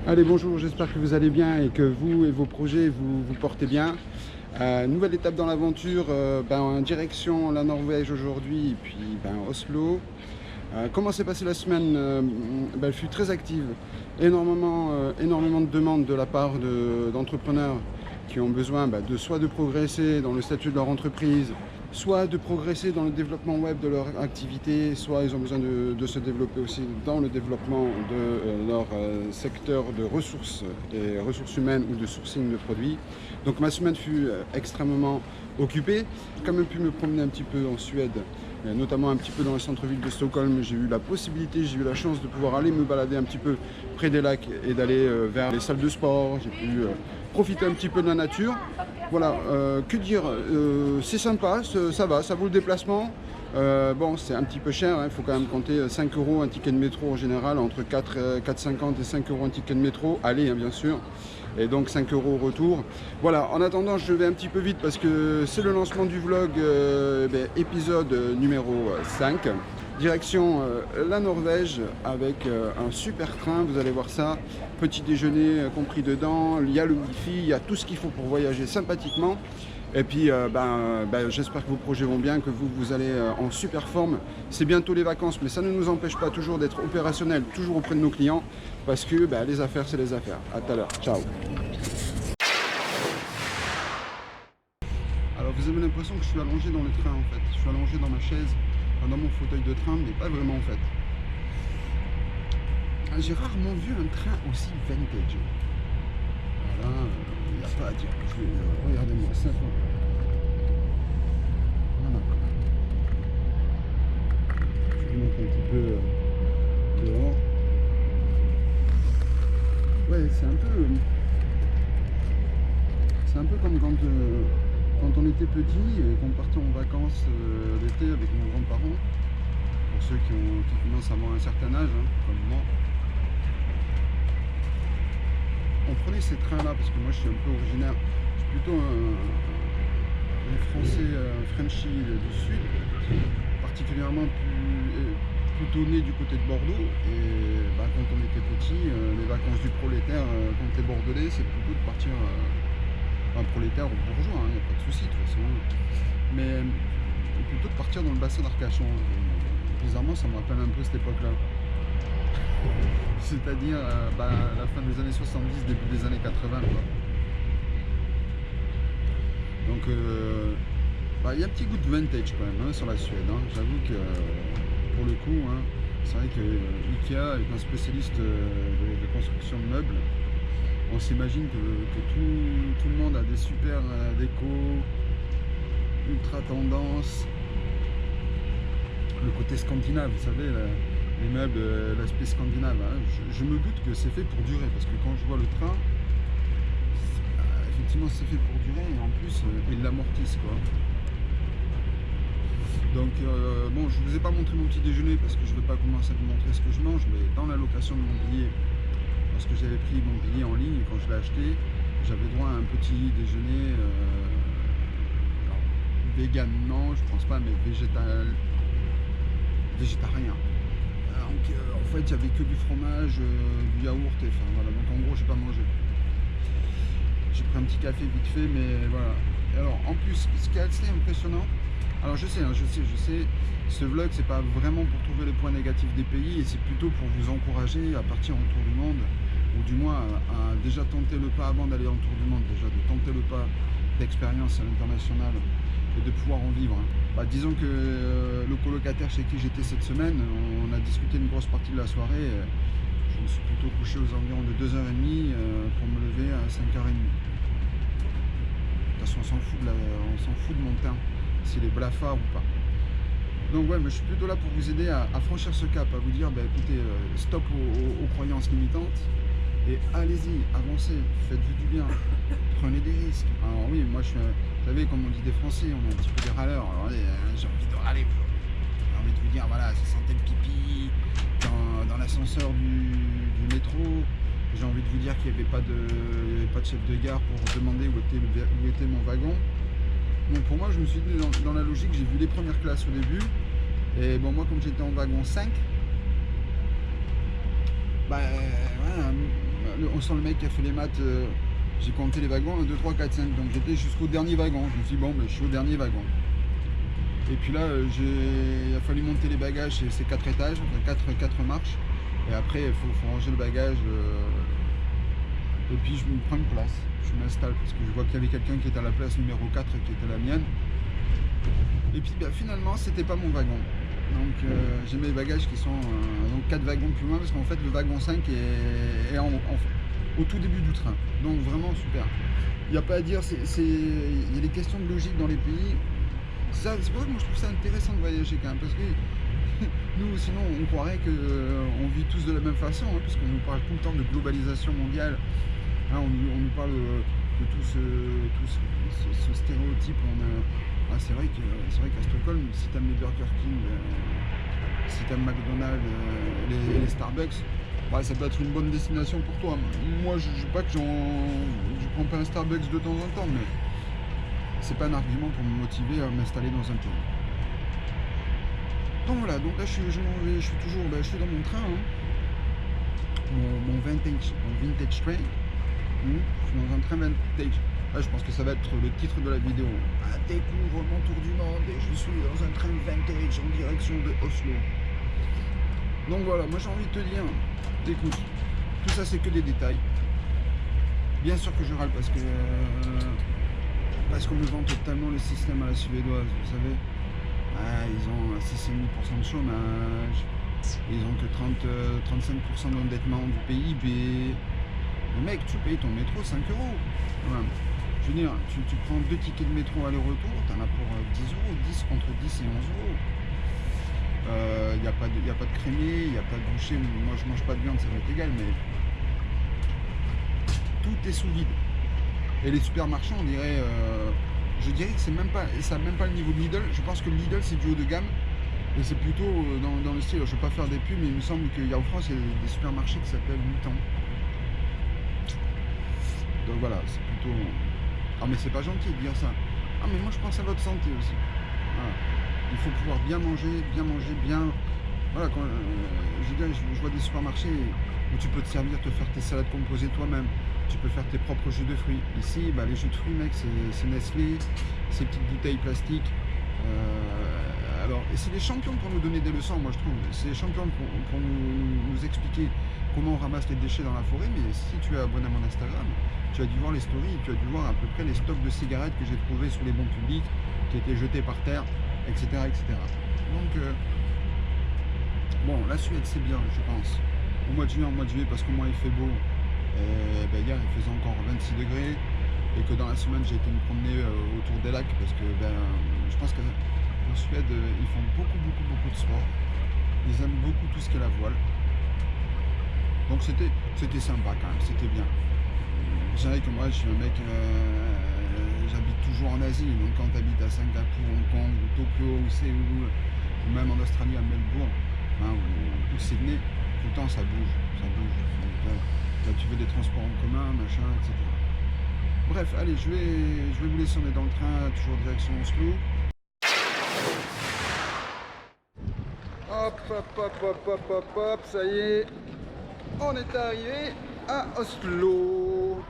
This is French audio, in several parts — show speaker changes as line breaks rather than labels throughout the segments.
Allez, bonjour, j'espère que vous allez bien et que vous et vos projets vous portez bien. Nouvelle étape dans l'aventure, en direction la Norvège aujourd'hui et puis Oslo. Comment s'est passée la semaine? Elle fut très active, énormément de demandes de la part d'entrepreneurs qui ont besoin soit de progresser dans le statut de leur entreprise, soit de progresser dans le développement web de leur activité, soit ils ont besoin de se développer aussi dans le développement de leur secteur de ressources et ressources humaines ou de sourcing de produits. Donc ma semaine fut extrêmement occupée. J'ai quand même pu me promener un petit peu en Suède, notamment un petit peu dans le centre-ville de Stockholm. J'ai eu la possibilité, j'ai eu la chance de pouvoir aller me balader un petit peu près des lacs et d'aller vers les salles de sport. J'ai pu profiter un petit peu de la nature. Voilà, que dire, c'est sympa, ça vaut le déplacement. Bon, c'est un petit peu cher, il faut quand même compter 5 € un ticket de métro en général, entre 4,50 et 5 € un ticket de métro, aller bien sûr, et donc 5 € au retour. Voilà, en attendant, je vais un petit peu vite parce que c'est le lancement du vlog épisode numéro 5. Direction la Norvège avec un super train, vous allez voir ça, petit déjeuner compris dedans, il y a le wifi, il y a tout ce qu'il faut pour voyager sympathiquement. Et puis j'espère que vos projets vont bien, que vous allez en super forme. C'est bientôt les vacances, mais ça ne nous empêche pas toujours d'être opérationnels, toujours auprès de nos clients, parce que les affaires c'est les affaires. À tout à l'heure, ciao. Alors vous avez l'impression que je suis allongé dans le train en fait, je suis allongé dans ma chaise, dans mon fauteuil de train, mais pas vraiment en fait. J'ai rarement vu un train aussi vintage. Voilà, il n'y a pas à dire. Regardez-moi ça. Voilà. Je vous montre un petit peu dehors. Ouais, c'est un peu comme quand on était petit et qu'on partait en vacances l'été avec nos grands-parents. Pour ceux qui commencent à avoir un certain âge, comme moi. On prenait ces trains-là, parce que moi je suis un peu originaire, je suis plutôt un français Frenchy du sud, particulièrement plutôt né du côté de Bordeaux. Et quand on était petit, les vacances du prolétaire, quand tu es bordelais, c'est plutôt de partir, prolétaire ou bourgeois, il n'y a pas de souci de toute façon, mais plutôt de partir dans le bassin d'Arcachon. Bizarrement, ça me rappelle un peu cette époque-là. C'est-à-dire la fin des années 70, début des années 80 quoi. Donc il y a un petit goût de vintage quand même sur la Suède, J'avoue que pour le coup c'est vrai que Ikea est un spécialiste de construction de meubles. On s'imagine que tout le monde a des super décos ultra tendance, le côté scandinave, vous savez, les meubles, l'aspect scandinave. Je me doute que c'est fait pour durer, parce que quand je vois le train, effectivement c'est fait pour durer, et en plus ils l'amortissent quoi. Donc bon, je vous ai pas montré mon petit déjeuner parce que je ne vais pas commencer à vous montrer ce que je mange, mais dans la location de mon billet, lorsque j'avais pris mon billet en ligne, quand je l'ai acheté, j'avais droit à un petit déjeuner vegan, non je pense pas, mais végétarien. Donc en fait il n'y avait que du fromage, du yaourt, et enfin voilà, donc en gros j'ai pas mangé. J'ai pris un petit café vite fait, mais voilà. Et alors en plus, ce qui est assez impressionnant, alors je sais, ce vlog c'est pas vraiment pour trouver les points négatifs des pays, et c'est plutôt pour vous encourager à partir en tour du monde, ou du moins à déjà tenter le pas avant d'aller en tour du monde, déjà de tenter le pas d'expérience à l'international et de pouvoir en vivre. Disons que le colocataire chez qui j'étais cette semaine, on a discuté une grosse partie de la soirée. Je me suis plutôt couché aux environs de 2h30 pour me lever à 5h30. De toute façon, on s'en fout de mon teint, s'il est blafard ou pas. Donc ouais, mais je suis plutôt là pour vous aider à franchir ce cap, à vous dire, écoutez, stop aux croyances limitantes, et allez-y, avancez, faites-vous du bien, prenez des risques. Alors oui, moi je suis, vous savez, comme on dit des Français, on est un petit peu des râleurs. Alors j'ai envie de râler, j'ai envie de vous dire, voilà, ça sentait le pipi dans l'ascenseur du métro. J'ai envie de vous dire qu'il n'y avait pas de chef de gare pour demander où était mon wagon. Donc pour moi, je me suis dit dans la logique, j'ai vu les premières classes au début. Et bon, moi, comme j'étais en wagon 5, on sent le mec qui a fait les maths. J'ai compté les wagons, 1, 2, 3, 4, 5. Donc j'étais jusqu'au dernier wagon. Je me suis dit, bon, ben, je suis au dernier wagon. Et puis là, il a fallu monter les bagages, c'est 4 étages, 4 marches. Et après, il faut ranger le bagage. Et puis je me prends une place. Je m'installe parce que je vois qu'il y avait quelqu'un qui était à la place numéro 4 qui était la mienne. Et puis ben, finalement, c'était pas mon wagon. Donc j'ai mes bagages qui sont donc 4 wagons plus loin parce qu'en fait le wagon 5 est au tout début du train. Donc vraiment super. Il n'y a pas à dire, il y a des questions de logique dans les pays. C'est pour ça que moi je trouve ça intéressant de voyager quand même. Parce que nous sinon on croirait qu'on vit tous de la même façon, hein, puisqu'on nous parle tout le temps de globalisation mondiale. Hein, on nous parle de tout ce stéréotype. C'est vrai qu'à Stockholm, si tu aimes les Burger King, si tu aimes McDonald's, les Starbucks, bah, ça peut être une bonne destination pour toi. Moi, je ne dis pas que je prends pas un Starbucks de temps en temps, mais c'est pas un argument pour me motiver à m'installer dans un pays. Donc voilà, donc là je suis toujours je suis dans mon train, hein, mon vintage train. Je suis dans un train vintage. Là, je pense que ça va être le titre de la vidéo. Ah, découvre mon tour du monde et je suis dans un train vintage en direction de Oslo. Donc voilà, moi j'ai envie de te dire, écoute, tout ça c'est que des détails. Bien sûr que je râle parce qu'on me vend totalement le système à la suédoise, vous savez. Ah, ils ont 6,5% de chômage, ils ont que 35% d'endettement du PIB. Le mec, tu payes ton métro 5 €. Ouais. Je veux dire, tu prends 2 tickets de métro aller-retour, tu en as pour 10 €, 10 contre 10 et 11 €. Il n'y a pas de crémier, il n'y a pas de boucher. Moi, je mange pas de viande, ça va être égal, mais tout est sous vide. Et les supermarchés, on dirait, je dirais que ça n'a même pas le niveau de Lidl. Je pense que Lidl, c'est du haut de gamme. Et c'est plutôt dans le style, je ne vais pas faire des pubs, mais il me semble qu'il y a en France, il y a des supermarchés qui s'appellent Mouton. Donc voilà, c'est plutôt... Ah mais c'est pas gentil de dire ça. Ah mais moi je pense à votre santé aussi. Voilà. Il faut pouvoir bien manger, bien... Voilà, quand, je vois des supermarchés où tu peux te servir, te faire tes salades composées toi-même. Tu peux faire tes propres jus de fruits. Ici, bah, les jus de fruits, mec, c'est Nestlé, ces petites bouteilles plastiques. Alors, c'est des champions pour nous donner des leçons, moi je trouve. C'est des champions pour nous expliquer comment on ramasse les déchets dans la forêt. Mais si tu es abonné à mon Instagram, tu as dû voir les stories, tu as dû voir à peu près les stocks de cigarettes que j'ai trouvés sur les bons publics, qui étaient jetés par terre, etc. etc. Donc, bon, la Suède c'est bien, je pense. Au mois de juillet, parce qu'au moins il fait beau. Et ben, hier il faisait encore 26 degrés. Et que dans la semaine j'ai été me promener autour des lacs, parce que ben, je pense qu'en Suède ils font beaucoup de sport. Ils aiment beaucoup tout ce qu'est la voile. Donc c'était sympa quand même, c'était bien. C'est vrai que moi je suis un mec, j'habite toujours en Asie, donc quand tu habites à Singapour, Hong Kong, ou Tokyo, ou Séoul, ou même en Australie à Melbourne, hein, ou Sydney, tout le temps ça bouge. Là, tu veux des transports en commun, machin, etc. Bref, allez, je vais vous laisser, on est dans le train, toujours direction Oslo. Hop, ça y est, on est arrivé à Oslo.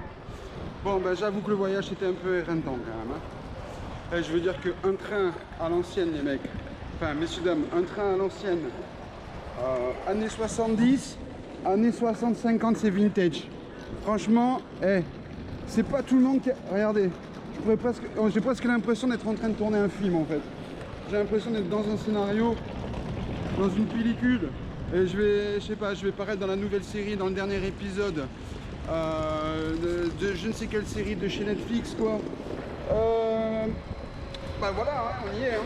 Bon, ben j'avoue que le voyage était un peu éreintant quand même. Hein. Et je veux dire qu'un train à l'ancienne, les mecs, enfin, messieurs, dames, un train à l'ancienne, années 70, années 60-50, c'est vintage. Franchement, c'est pas tout le monde qui... Regardez, j'ai presque l'impression d'être en train de tourner un film en fait. J'ai l'impression d'être dans un scénario, dans une pellicule. Et je sais pas, je vais paraître dans la nouvelle série, dans le dernier épisode de je ne sais quelle série de chez Netflix, quoi. Bah voilà, hein, on y est. Hein.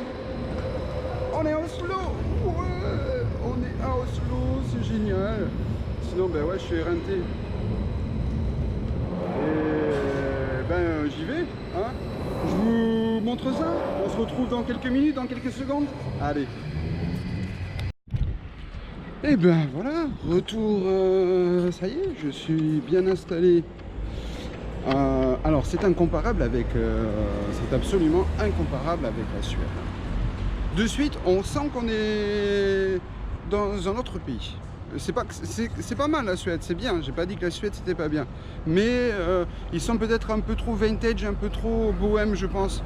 On est à Oslo. Ouais, on est à Oslo, c'est génial. Sinon, ben ouais, je suis éreinté. Et ben j'y vais. Hein. Je vous montre ça. On se retrouve dans quelques minutes, dans quelques secondes. Allez. Et ben voilà, retour, ça y est, je suis bien installé. Alors c'est incomparable avec, c'est absolument incomparable avec la Suède. De suite, on sent qu'on est dans un autre pays. c'est pas mal la Suède, c'est bien, j'ai pas dit que la Suède c'était pas bien. Mais ils sont peut-être un peu trop vintage, un peu trop bohème, je pense.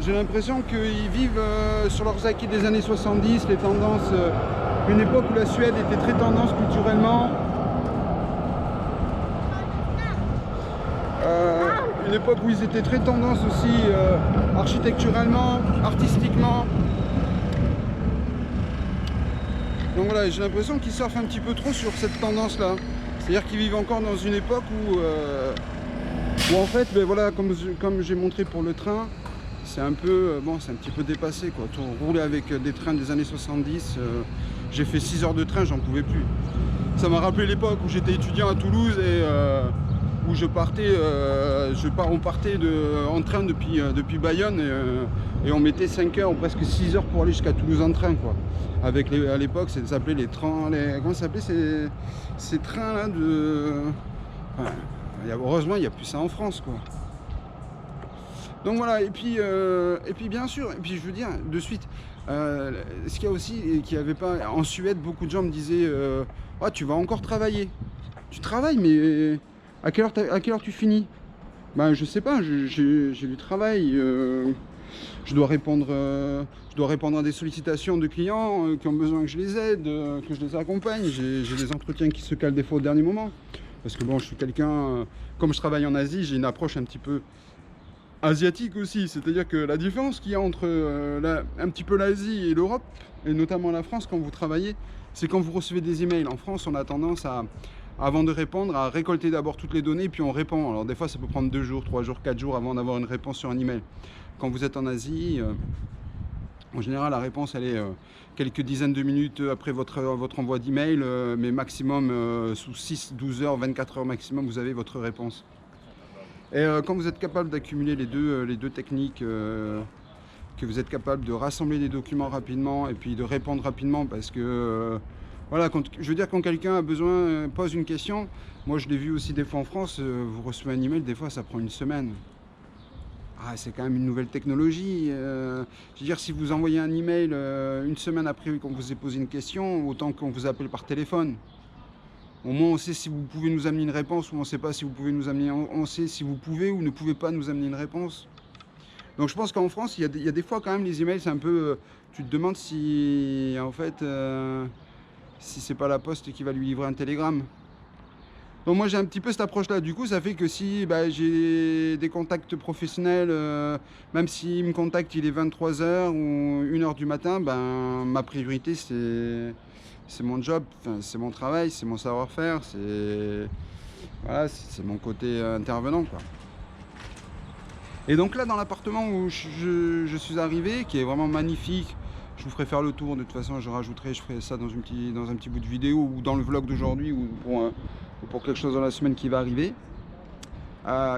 J'ai l'impression qu'ils vivent sur leurs acquis des années 70, les tendances, une époque où la Suède était très tendance culturellement. Une époque où ils étaient très tendance aussi architecturalement, artistiquement. Donc voilà, j'ai l'impression qu'ils surfent un petit peu trop sur cette tendance-là. C'est-à-dire qu'ils vivent encore dans une époque où en fait, ben voilà, comme j'ai montré pour le train, c'est un peu, bon, c'est un petit peu dépassé, quoi. Rouler avec des trains des années 70, j'ai fait 6 heures de train, j'en pouvais plus. Ça m'a rappelé l'époque où j'étais étudiant à Toulouse et où on partait en train depuis Bayonne et on mettait 5 heures ou presque 6 heures pour aller jusqu'à Toulouse en train, quoi. Avec à l'époque, ça s'appelait les trains, comment ça s'appelait ces trains là de... Enfin, heureusement, il n'y a plus ça en France, quoi. Donc voilà, et puis bien sûr, et puis je veux dire, de suite, ce qu'il y a aussi, et qu'il n'y avait pas, en Suède, beaucoup de gens me disaient ah, tu vas encore travailler. Tu travailles, mais à quelle heure tu finis? Ben je sais pas, j'ai du travail, je dois répondre à des sollicitations de clients qui ont besoin que je les aide, que je les accompagne. J'ai des entretiens qui se calent des fois au dernier moment. Parce que bon, je suis quelqu'un, comme je travaille en Asie, j'ai une approche un petit peu asiatique aussi. C'est-à-dire que la différence qu'il y a entre un petit peu l'Asie et l'Europe, et notamment la France, quand vous travaillez, c'est quand vous recevez des emails. En France, on a tendance à, avant de répondre, à récolter d'abord toutes les données, puis on répond. Alors des fois, ça peut prendre 2 jours, 3 jours, 4 jours avant d'avoir une réponse sur un email. Quand vous êtes en Asie, en général, la réponse, elle est quelques dizaines de minutes après votre envoi d'email, mais maximum sous 6, 12 heures, 24 heures maximum, vous avez votre réponse. Et quand vous êtes capable d'accumuler les deux techniques, que vous êtes capable de rassembler des documents rapidement et puis de répondre rapidement, parce que voilà, je veux dire, quand quelqu'un a besoin, pose une question, moi je l'ai vu aussi des fois en France, vous recevez un email, des fois ça prend une semaine. Ah, c'est quand même une nouvelle technologie. Je veux dire, si vous envoyez un email une semaine après qu'on vous ait posé une question, autant qu'on vous appelle par téléphone. Au moins, on sait si vous pouvez nous amener une réponse ou on ne sait pas si vous pouvez nous amener. On sait si vous pouvez ou ne pouvez pas nous amener une réponse. Donc, je pense qu'en France, il y a des fois quand même les emails, c'est un peu. Tu te demandes si, en fait, si c'est pas la Poste qui va lui livrer un télégramme. Donc moi j'ai un petit peu cette approche-là. Du coup, ça fait que si j'ai des contacts professionnels, même s'ils me contactent, il est 23 h ou 1 h du matin, ma priorité c'est mon job, c'est mon travail, c'est mon savoir-faire, voilà, c'est mon côté intervenant, quoi. Et donc là, dans l'appartement où je suis arrivé, qui est vraiment magnifique, je vous ferai faire le tour. De toute façon, je ferai ça dans un petit bout de vidéo ou dans le vlog d'aujourd'hui ou pour quelque chose dans la semaine qui va arriver.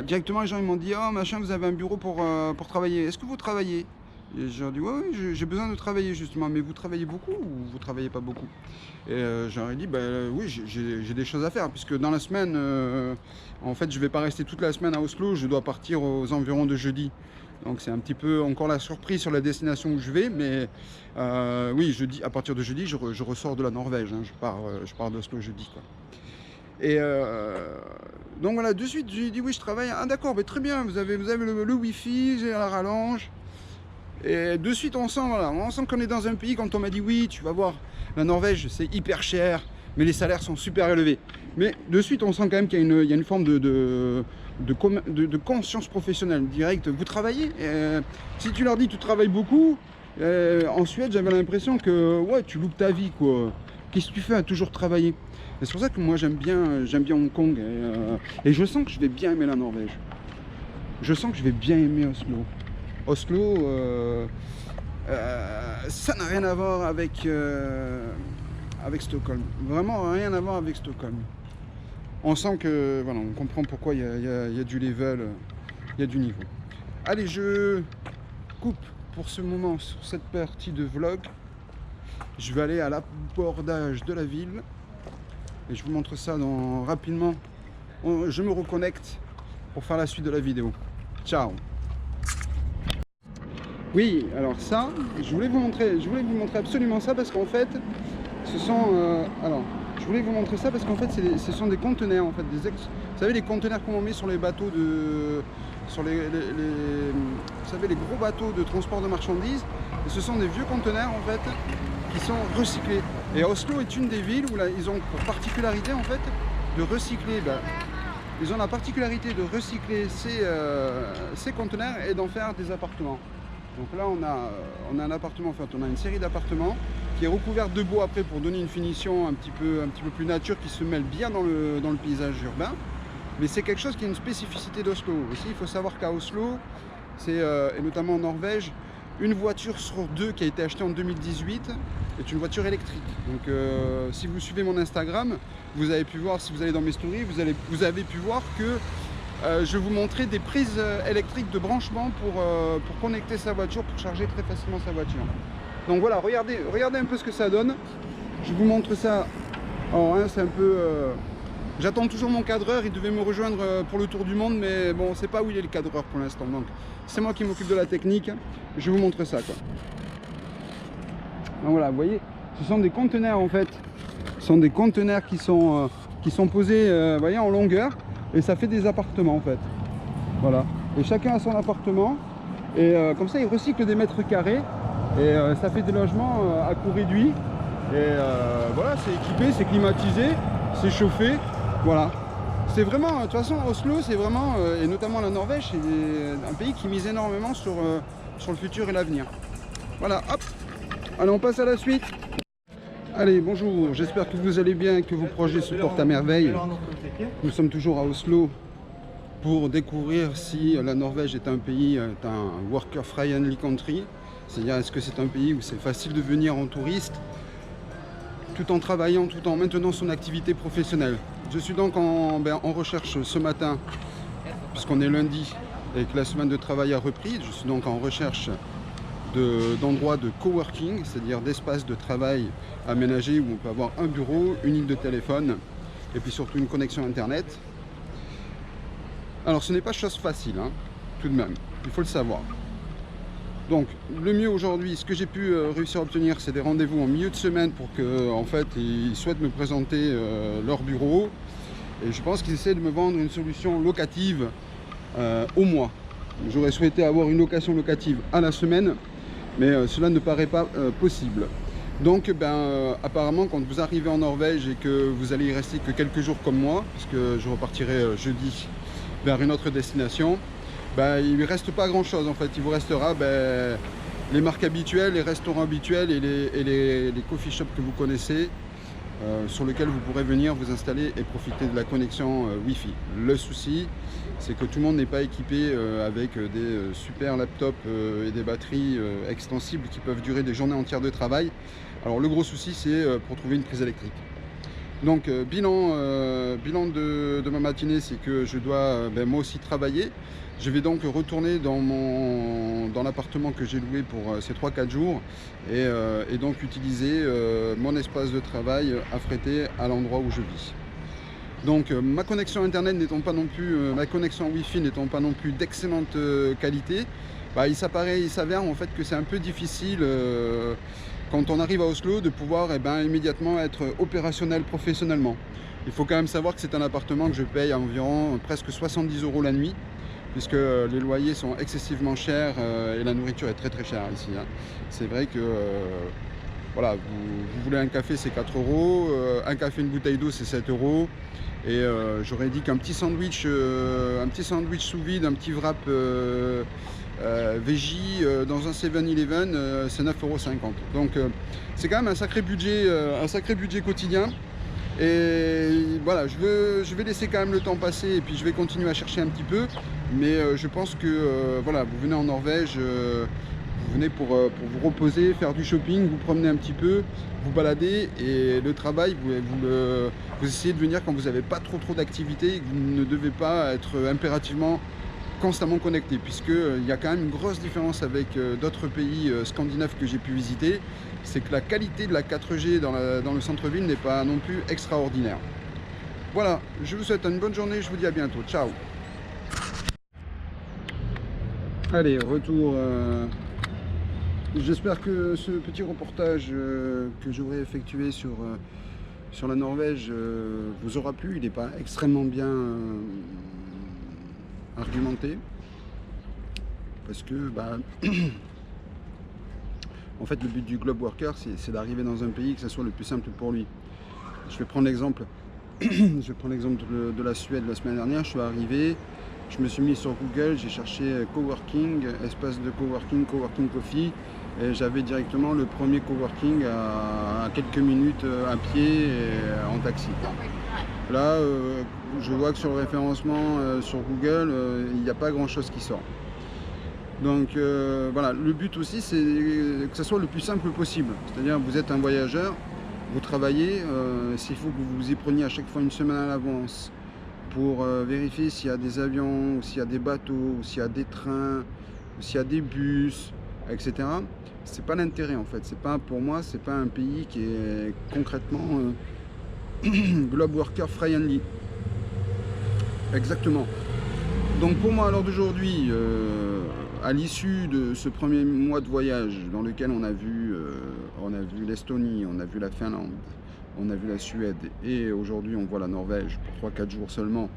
Directement, les gens ils m'ont dit oh machin, vous avez un bureau pour travailler. Est-ce que vous travaillez? Et je leur dis ouais, j'ai besoin de travailler justement. Mais vous travaillez beaucoup ou vous travaillez pas beaucoup? Et je leur ai dit oui, j'ai des choses à faire puisque dans la semaine, en fait, je vais pas rester toute la semaine à Oslo. Je dois partir aux environs de jeudi. Donc c'est un petit peu encore la surprise sur la destination où je vais, mais oui, jeudi, à partir de jeudi, je ressors de la Norvège, hein, je pars d'Oslo jeudi, quoi. Et donc voilà, de suite, j'ai dit oui, je travaille. Ah d'accord, mais très bien, vous avez le Wi-Fi, j'ai la rallonge. Et de suite, on sent qu'on est dans un pays, quand on m'a dit oui, tu vas voir, la Norvège, c'est hyper cher, mais les salaires sont super élevés. Mais de suite, on sent quand même qu'il y a une forme de conscience professionnelle directe. Vous travaillez, si tu leur dis tu travailles beaucoup, en Suède j'avais l'impression que ouais, tu loupes ta vie, quoi. Qu'est-ce que tu fais à toujours travailler? C'est pour ça que moi j'aime bien Hong Kong et je sens que je vais bien aimer la Norvège. Je sens que je vais bien aimer Oslo. Oslo, ça n'a rien à voir avec Stockholm. Vraiment rien à voir avec Stockholm. On sent que, voilà, on comprend pourquoi il y a du level, il y a du niveau. Allez, je coupe pour ce moment sur cette partie de vlog. Je vais aller à l'abordage de la ville et je vous montre ça rapidement. Je me reconnecte pour faire la suite de la vidéo. Ciao. Oui, alors ça, je voulais vous montrer absolument ça parce qu'en fait, ce sont alors Je voulais vous montrer ça parce qu'en fait ce sont des conteneurs en fait, vous savez les conteneurs qu'on met sur les bateaux sur vous savez les gros bateaux de transport de marchandises, et ce sont des vieux conteneurs en fait qui sont recyclés. Et Oslo est une des villes où là, ils ont pour particularité en fait de recycler, ils ont la particularité de recycler ces conteneurs et d'en faire des appartements. Donc là on a un appartement, en fait on a une série d'appartements qui est recouverte de bois après pour donner une finition un petit peu plus nature, qui se mêle bien dans le paysage urbain. Mais c'est quelque chose qui est une spécificité d'Oslo. Aussi, il faut savoir qu'à Oslo, et notamment en Norvège, une voiture sur deux qui a été achetée en 2018 est une voiture électrique. Donc si vous suivez mon Instagram, vous avez pu voir, si vous allez dans mes stories, vous avez pu voir que je vous montrais des prises électriques de branchement pour connecter sa voiture, pour charger très facilement sa voiture. Donc voilà, regardez un peu ce que ça donne. Je vous montre ça. Alors hein, c'est un peu... J'attends toujours mon cadreur, il devait me rejoindre pour le tour du monde, mais bon, on ne sait pas où il est le cadreur pour l'instant. Donc c'est moi qui m'occupe de la technique. Je vous montre ça, quoi. Donc voilà, vous voyez, ce sont des conteneurs en fait. Ce sont des conteneurs qui sont posés vous voyez, en longueur, et ça fait des appartements en fait. Voilà. Et chacun a son appartement. Et comme ça, ils recyclent des mètres carrés. Et ça fait des logements à coût réduit. Et voilà, c'est équipé, c'est climatisé, c'est chauffé. Voilà. C'est vraiment, de toute façon, Oslo, c'est vraiment, et notamment la Norvège, c'est un pays qui mise énormément sur le futur et l'avenir. Voilà, hop. Allez, on passe à la suite. Allez, bonjour, j'espère que vous allez bien, que vos projets se portent à merveille. Nous sommes toujours à Oslo pour découvrir si la Norvège est un pays, un worker-friendly country. C'est-à-dire, est-ce que c'est un pays où c'est facile de venir en touriste tout en travaillant, tout en maintenant son activité professionnelle. Je suis donc en recherche ce matin, puisqu'on est lundi et que la semaine de travail a repris. Je suis donc en recherche d'endroits de coworking, c'est-à-dire d'espaces de travail aménagés où on peut avoir un bureau, une ligne de téléphone et puis surtout une connexion internet. Alors ce n'est pas chose facile, hein, tout de même, il faut le savoir. Donc le mieux aujourd'hui, ce que j'ai pu réussir à obtenir, c'est des rendez-vous en milieu de semaine pour que en fait ils souhaitent me présenter leur bureau. Et je pense qu'ils essaient de me vendre une solution locative au mois. J'aurais souhaité avoir une location locative à la semaine, mais cela ne paraît pas possible. Donc apparemment quand vous arrivez en Norvège et que vous allez y rester que quelques jours comme moi, puisque je repartirai jeudi vers une autre destination, il ne reste pas grand chose en fait. Il vous restera les marques habituelles, les restaurants habituels et les coffee shops que vous connaissez, sur lesquels vous pourrez venir vous installer et profiter de la connexion Wi-Fi. Le souci, c'est que tout le monde n'est pas équipé avec des super laptops et des batteries extensibles qui peuvent durer des journées entières de travail. Alors le gros souci, c'est pour trouver une prise électrique. Donc bilan de ma matinée, c'est que je dois moi aussi travailler. Je vais donc retourner dans l'appartement que j'ai loué pour ces 3-4 jours et donc utiliser mon espace de travail affrété à l'endroit où je vis. Donc ma connexion internet n'étant pas non plus, ma connexion Wi-Fi n'étant pas non plus d'excellente qualité, il s'avère en fait que c'est un peu difficile quand on arrive à Oslo de pouvoir immédiatement être opérationnel professionnellement. Il faut quand même savoir que c'est un appartement que je paye à environ presque 70 € la nuit, puisque les loyers sont excessivement chers et la nourriture est très très chère ici. Hein. C'est vrai que voilà, vous voulez un café, c'est 4 €, un café, une bouteille d'eau, c'est 7 €. Et j'aurais dit qu'un petit sandwich sous vide, un petit wrap veggie dans un 7-Eleven, c'est 9,50 €. Donc c'est quand même un sacré budget quotidien. Et voilà, je vais laisser quand même le temps passer et puis je vais continuer à chercher un petit peu. Mais je pense que voilà, vous venez en Norvège, vous venez pour vous reposer, faire du shopping, vous promener un petit peu, vous balader, et le travail, vous essayez de venir quand vous n'avez pas trop d'activité et que vous ne devez pas être impérativement constamment connecté, puisqu'il y a quand même une grosse différence avec d'autres pays scandinaves que j'ai pu visiter. C'est que la qualité de la 4G dans le centre-ville n'est pas non plus extraordinaire. Voilà, je vous souhaite une bonne journée, je vous dis à bientôt, ciao. Allez, retour. J'espère que ce petit reportage que j'aurai effectué sur sur la Norvège vous aura plu. Il n'est pas extrêmement bien argumenté. Parce que, bah, en fait, le but du Globe Worker, c'est d'arriver dans un pays que ce soit le plus simple pour lui. Je vais prendre l'exemple de la Suède la semaine dernière. Je suis arrivé, je me suis mis sur Google, j'ai cherché coworking, espace de coworking, coworking coffee, et j'avais directement le premier coworking à quelques minutes à pied et en taxi. Là, je vois que sur le référencement sur Google, il n'y a pas grand chose qui sort. Donc voilà, le but aussi c'est que ce soit le plus simple possible. C'est-à-dire vous êtes un voyageur, vous travaillez, s'il faut que vous vous y preniez à chaque fois une semaine à l'avance pour vérifier s'il y a des avions, ou s'il y a des bateaux, ou s'il y a des trains, ou s'il y a des bus, etc. C'est pas l'intérêt en fait. C'est pas, pour moi, c'est pas un pays qui est concrètement Globe Worker friendly. Exactement. Donc pour moi, à l'heure d'aujourd'hui, à l'issue de ce premier mois de voyage dans lequel on a vu l'Estonie, on a vu la Finlande, on a vu la Suède et aujourd'hui on voit la Norvège pour 3-4 jours seulement,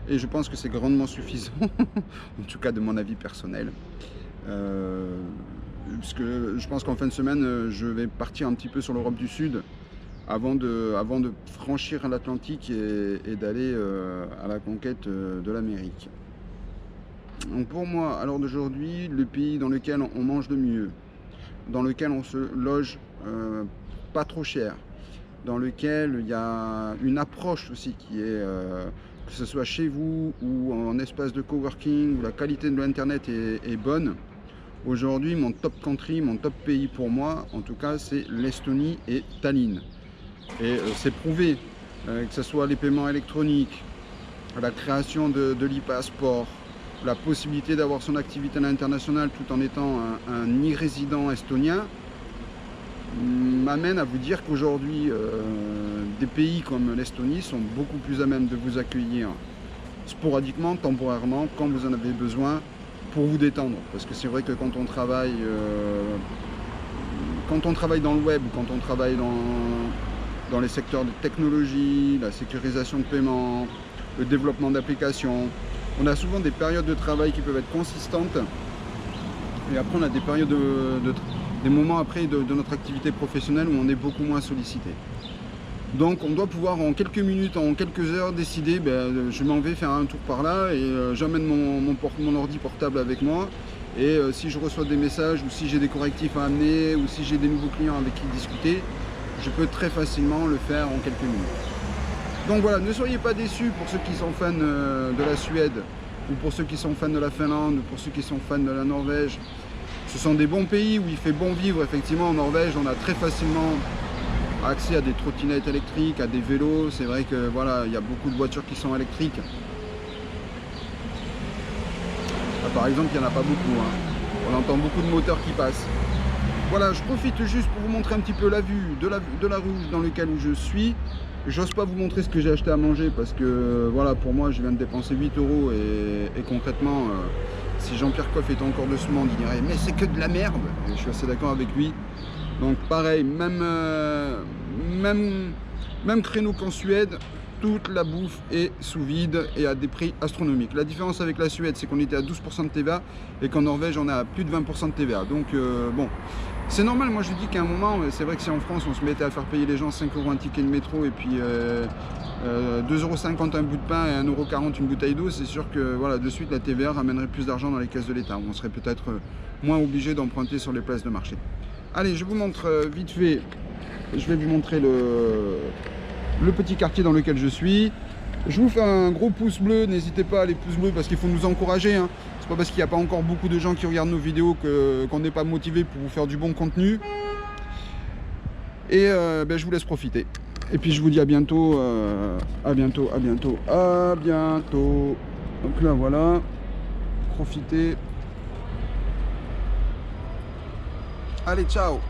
et je pense que c'est grandement suffisant en tout cas de mon avis personnel, parce que je pense qu'en fin de semaine je vais partir un petit peu sur l'Europe du Sud avant de franchir l'Atlantique et d'aller à la conquête de l'Amérique. Donc pour moi, à l'heure d'aujourd'hui, le pays dans lequel on mange le mieux, dans lequel on se loge pas trop cher, dans lequel il y a une approche aussi qui est, que ce soit chez vous ou en espace de coworking, où la qualité de l'internet est bonne, aujourd'hui mon top country, mon top pays pour moi, en tout cas c'est l'Estonie et Tallinn. Et c'est prouvé, que ce soit les paiements électroniques, la création de l'e-passeport, la possibilité d'avoir son activité à l'international tout en étant un irrésident estonien, m'amène à vous dire qu'aujourd'hui, des pays comme l'Estonie sont beaucoup plus à même de vous accueillir sporadiquement, temporairement, quand vous en avez besoin, pour vous détendre. Parce que c'est vrai que quand on travaille dans le web, quand on travaille dans les secteurs de technologie, la sécurisation de paiement, le développement d'applications, on a souvent des périodes de travail qui peuvent être consistantes, et après on a des périodes des moments après de notre activité professionnelle où on est beaucoup moins sollicité. Donc on doit pouvoir en quelques minutes, en quelques heures décider, je m'en vais faire un tour par là et j'amène mon ordi portable avec moi, et si je reçois des messages ou si j'ai des correctifs à amener ou si j'ai des nouveaux clients avec qui discuter, je peux très facilement le faire en quelques minutes. Donc voilà, ne soyez pas déçus pour ceux qui sont fans de la Suède, ou pour ceux qui sont fans de la Finlande, ou pour ceux qui sont fans de la Norvège. Ce sont des bons pays où il fait bon vivre. Effectivement, en Norvège, on a très facilement accès à des trottinettes électriques, à des vélos. C'est vrai que voilà, il y a beaucoup de voitures qui sont électriques. Là, par exemple, il n'y en a pas beaucoup, hein. On entend beaucoup de moteurs qui passent. Voilà, je profite juste pour vous montrer un petit peu la vue de la rue dans laquelle je suis. J'ose pas vous montrer ce que j'ai acheté à manger parce que voilà, pour moi je viens de dépenser 8 € et concrètement si Jean-Pierre Coff était encore de ce monde, il dirait mais c'est que de la merde, et je suis assez d'accord avec lui. Donc pareil, même créneau qu'en Suède, toute la bouffe est sous vide et à des prix astronomiques. La différence avec la Suède, c'est qu'on était à 12% de TVA et qu'en Norvège on est à plus de 20% de TVA. Donc bon, c'est normal. Moi je dis qu'à un moment, c'est vrai que si en France on se mettait à faire payer les gens 5 € un ticket de métro et puis 2,50 € un bout de pain et 1,40 € une bouteille d'eau, c'est sûr que voilà, de suite la TVA ramènerait plus d'argent dans les caisses de l'État. On serait peut-être moins obligé d'emprunter sur les places de marché. Allez, je vous montre vite fait, je vais vous montrer le petit quartier dans lequel je suis. Je vous fais un gros pouce bleu, n'hésitez pas à les pouces bleus parce qu'il faut nous encourager, hein. C'est pas parce qu'il n'y a pas encore beaucoup de gens qui regardent nos vidéos qu'on n'est pas motivé pour vous faire du bon contenu. Et je vous laisse profiter. Et puis je vous dis à bientôt, à bientôt. Donc là voilà, profitez. Allez, ciao.